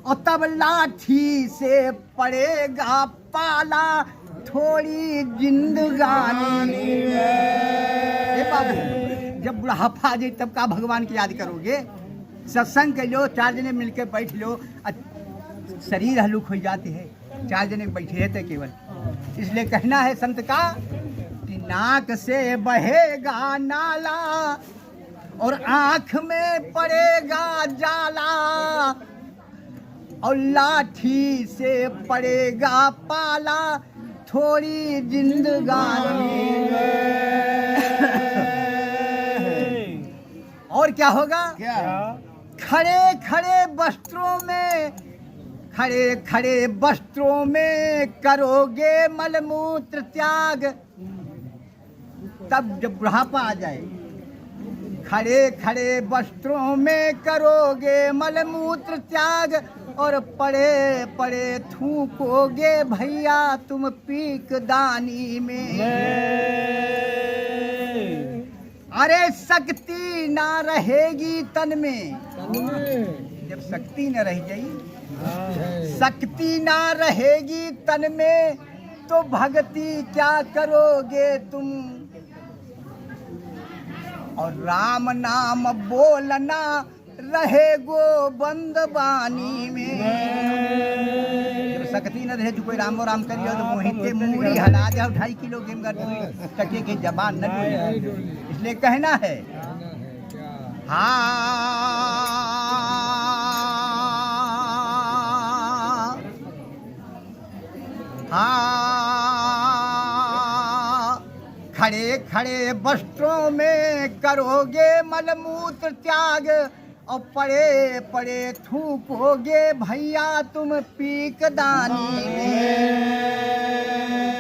और तब लाठी से पड़ेगा पाला थोड़ी जिंदगानी में। बाबू जब बुढ़ापा आ जाए तब का भगवान की याद करोगे? सत्संग के लो, 4 जने मिलकर बैठ लो, शरीर हलुक हो जाते हैं। 4 जने बैठे रहते केवल। इसलिए कहना है संत का कि नाक से बहेगा नाला और आंख में पड़ेगा जाला और लाठी से पड़ेगा पाला थोड़ी जिंदगानी में। और क्या होगा? खड़े खड़े वस्त्रों में करोगे मलमूत्र त्याग। तब जब बुढ़ापा आ जाए, खड़े खड़े वस्त्रों में करोगे मलमूत्र त्याग और पड़े पड़े थूकोगे भैया तुम पीक दानी में। अरे शक्ति ना रहेगी तन में। जब शक्ति न रह जाई, शक्ति ना रहेगी तन में तो भक्ति क्या करोगे तुम? और राम नाम बोलना रहेगो बंद बानी में। जब शक्ति न रहे तो कोई राम राम करियो तो मोहिते मूड़ी हला दे 2.5 किलो गेम कर टके के जबान न डोले। इसलिए कहना है हाँ खड़े खड़े वस्त्रों में करोगे मलमूत्र त्याग और पड़े पड़े थूकोगे भैया तुम पीक दानी में।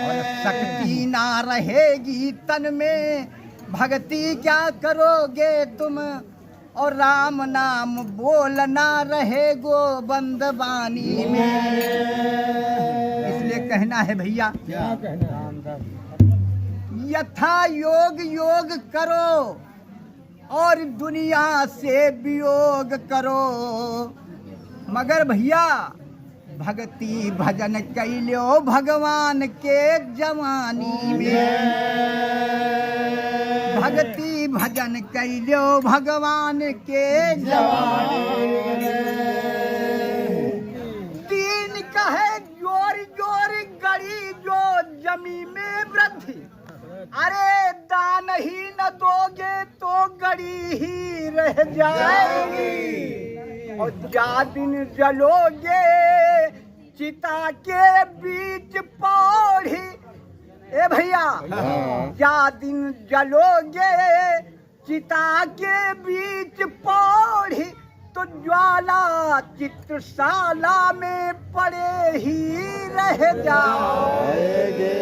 और शक्ति ना रहेगी तन में भक्ति क्या करोगे तुम? और राम नाम बोलना रहेगो बंद बानी में। इसलिए कहना है भैया क्या कहना? यथा योग योग करो और दुनिया से वियोग करो। मगर भैया भक्ति भजन कैलो भगवान के जवानी में। भक्ति भजन कैलो भगवान के जवानी में। 3 कहे जोर जोर गड़ी जो जमी में वृद्धि। अरे दान ही न दोगे तो गड़ी ही रह जाएगी और जा दिन जलोगे चिता के बीच पौड़ी। ए भैया जा दिन जलोगे चिता के बीच पौड़ी तो ज्वाला चित्रशाला में पड़े ही रह जाओगे।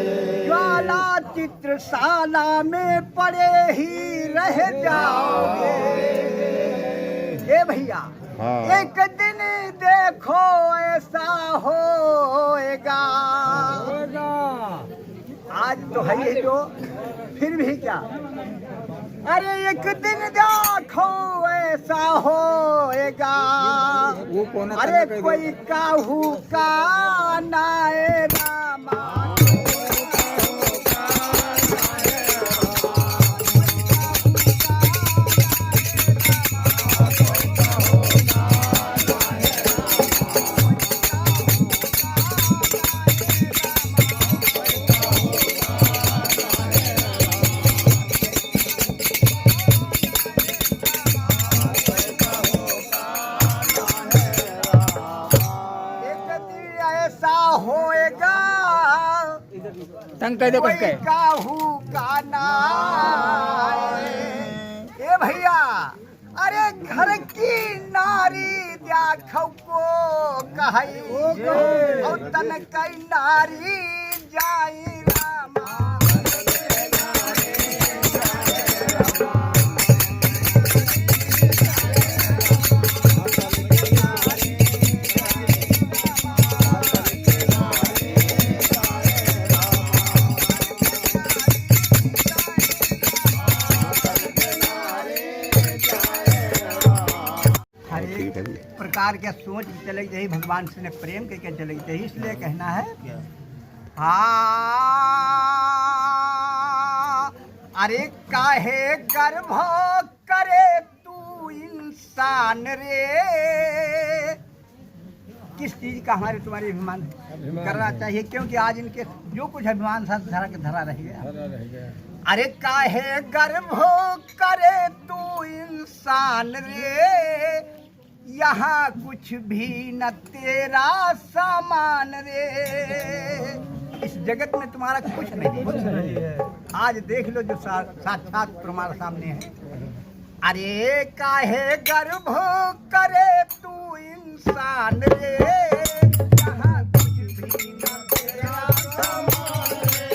ज्वाला चित्रशाला में पड़े ही रह जाओगे। ए भैया एक दिन देखो ऐसा होएगा। आज तो है ही जो, फिर भी क्या? अरे एक दिन देखो ऐसा होएगा। अरे कोई काहू का नाए रामा कोई काहू का नाए। ए भैया अरे घर की नारी देखो को कही और तन कई नारी जाई रामा। प्रकार के सोच के चले यही भगवान से प्रेम करके चले यही, इसलिए कहना है अरे काहे गर्भ करे तू इंसान रे। किस चीज का हमारे तुम्हारे अभिमान करना चाहिए, क्योंकि आज इनके जो कुछ अभिमान था धरा के धरा रह गया। अरे काहे गर्भ करे तू इंसान रे, यहाँ कुछ भी न तेरा सामान रे। इस जगत में तुम्हारा कुछ नहीं है। आज देख लो जो साक्षात तुम्हारे सामने है। अरे काहे गर्भ करे तू इंसान रे, यहाँ कुछ भी न तेरा सामान रे।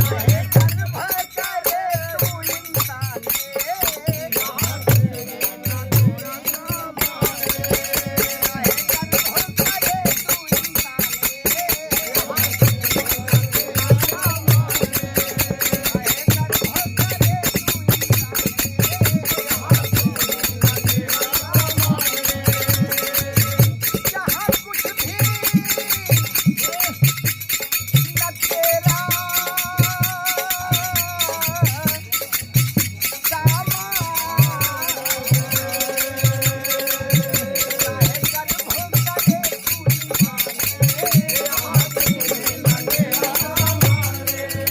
काहे गर्भ करे तू इंसान रे, यहाँ कुछ भी न तेरा सामान रे। काहे गर्भ करे तू इंसान रे, यहाँ कुछ भी न तेरा सामान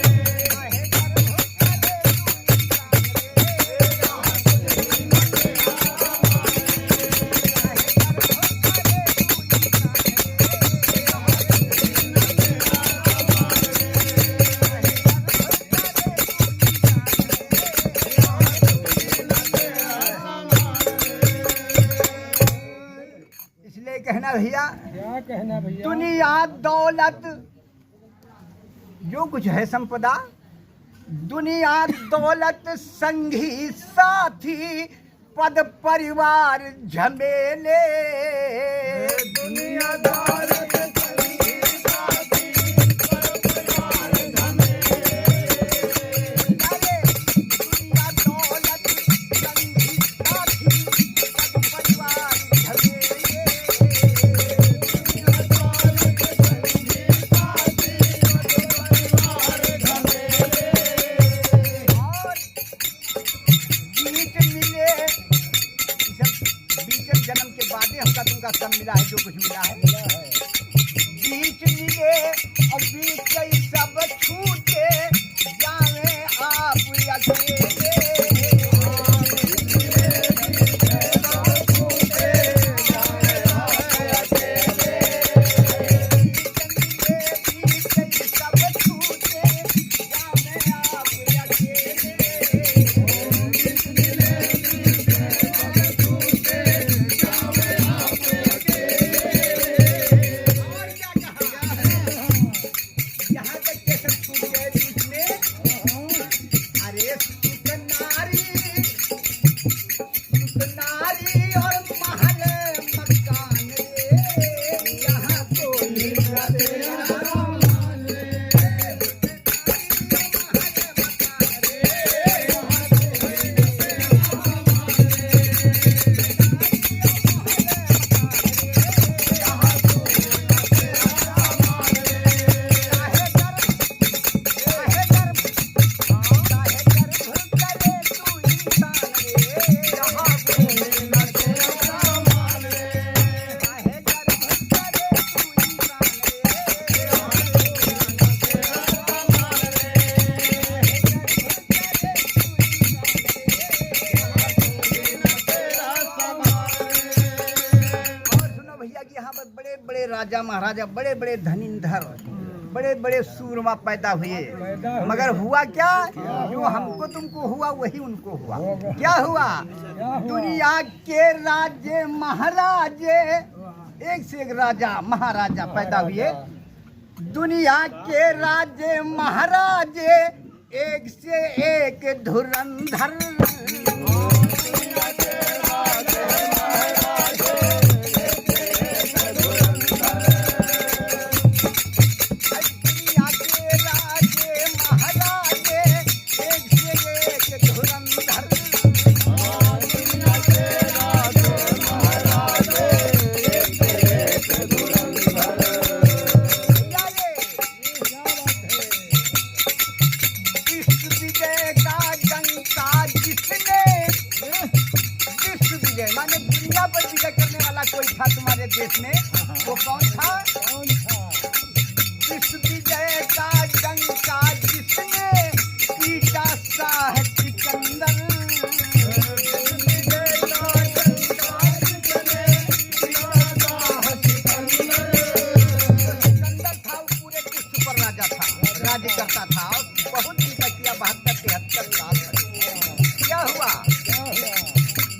रे। काहे गर्भ करे तू कहना भैया, क्या कहना भैया, दुनिया दौलत जो कुछ है संपदा, दुनिया दौलत संगी साथी पद परिवार झमेले। दुनिया दौलत संगी साथी पद परिवार झमेले। दुनिया दौलत संगी साथी पद परिवार झमेले। जन्म के बाद हमका तुमका सब मिला है, जो कुछ मिला है। बीच मिले और बीच कई सब छूटे, जावे आप अकेले। राजा महाराजा बड़े बड़े धनिंधर बड़े बड़े सूरमा पैदा हुए, मगर हुआ क्या, जो हमको तुमको हुआ वही उनको हुआ। क्या हुआ? दुनिया के राज्य महाराजे, एक से एक राजा महाराजा पैदा हुए। दुनिया के राज्य महाराजे, एक से एक धुरंधर। देश में, वो कौन था? इस विजय का डंका जिसने पीटा शाह सिकंदर। राज्य करता था और बहुत ही किया 72-73 साल तक। क्या हुआ?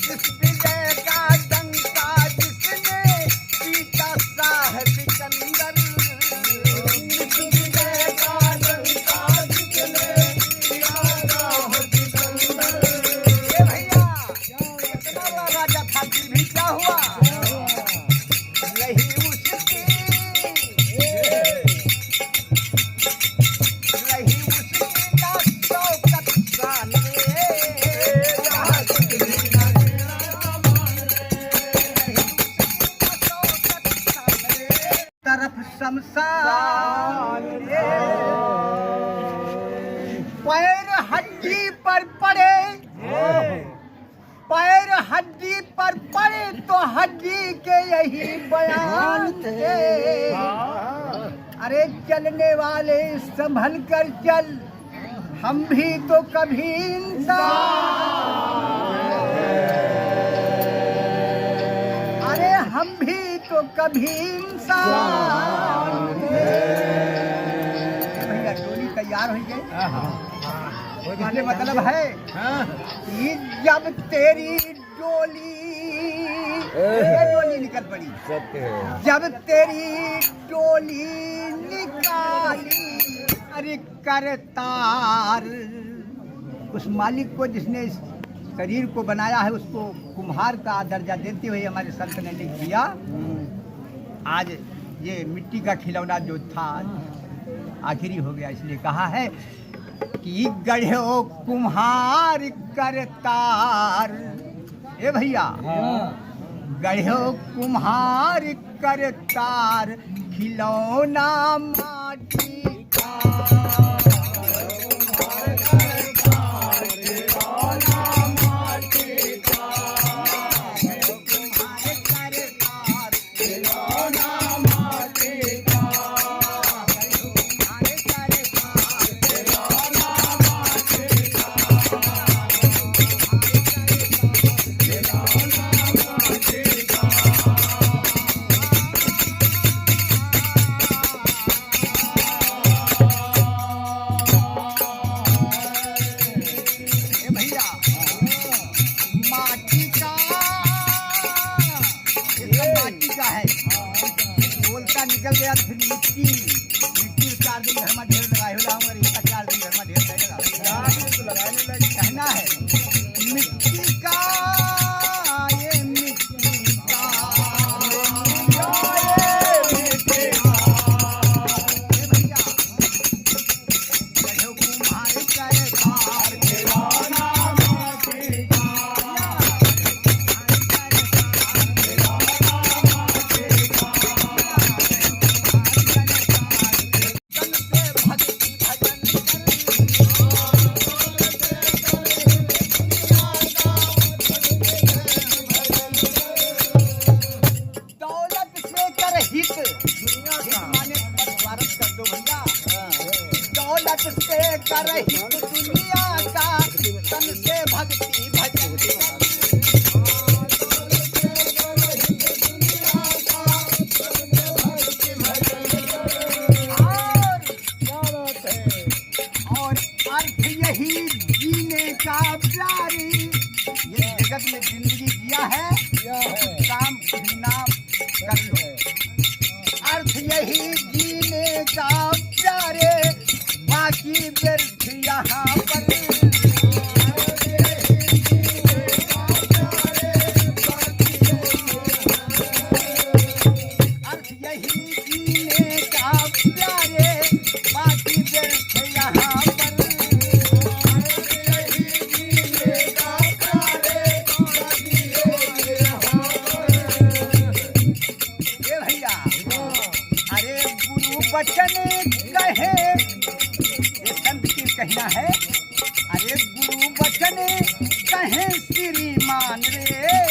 जिस विजय का डंका जिसने पीटा शाह सिकंदर। जिस विजय का डंका जिसने पीटा शाह सिकंदर। ये भैया इतना बड़ा राजा था फिर भी क्या हुआ? रही उसकी तरफ शमशान, पैर हड्डी पर पड़े, पैर हड्डी पर पड़े तो हड्डी के यही बयान थे। अरे चलने वाले संभल कर चल, हम भी तो कभी इंसान। अरे हम भी तो कभी इंसान। भैया टोली तैयार हो गई। कहने मतलब है कि जब तेरी डोली, ये डोली निकल पड़ी, जब तेरी डोली निकाली, अरे करतार, उस मालिक को जिसने इस शरीर को बनाया है उसको कुम्हार का दर्जा देते हुए हमारे संत ने लिख दिया। आज ये मिट्टी का खिलौना जो था आखिरी हो गया, इसलिए कहा है कि गढ़ो कुम्हार करतार। ए भैया गढ़ो कुम्हार करतार, खिलौना माटी का। निकल गया फिर मिट्टी, मिट्टी 4 दिन घर में ढेर लगाए हो लाऊंगा, इसका 4 दिन घर में ढेर लगाने लगे। कहना है मिट्टी का, ये मिट्टी का, भैया गढ़ो कुम्हार करतार, खिलौना माटी का। दौलत से कर हित दुनिया का, तन से भक्ति भजन। और अर्थ यही जीने का प्यारी, ये जगत में जिंदगी जिया है, काम ना कर लो। अर्थ यही जीने का प्यारे, बाकी व्यर्थ यहाँ पर। अर्थ यही जीने का प्यारे, बाकी व्यर्थ यहाँ पर। ये भैया अरे गुरु वचन कहे, ये संत की कहना है। अरे गुरु वचन कहे श्रीमान रे,